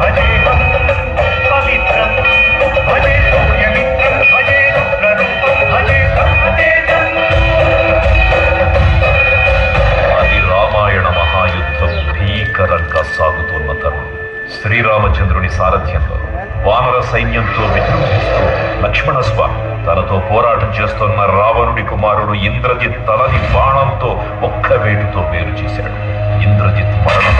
భజేహం పవిత్రం భజే సూర్యమిత్రం భజే రుద్రరూపం భజే బ్రహ్మతేజం. అది రామాయణ మహాయుద్ధం భీకరంగా సాగుతున్న తరుణం. శ్రీరామచంద్రుని సారథ్యంలో వానర సైన్యంతో విజృంభిస్తూ లక్ష్మణస్వామి తనతో పోరాటం చేస్తున్న రావణుడి కుమారుడు ఇంద్రజిత్ తలని బాణంతో ఒక్క వేటుతో వేరు చేశాడు. ఇంద్రజిత్ మరణం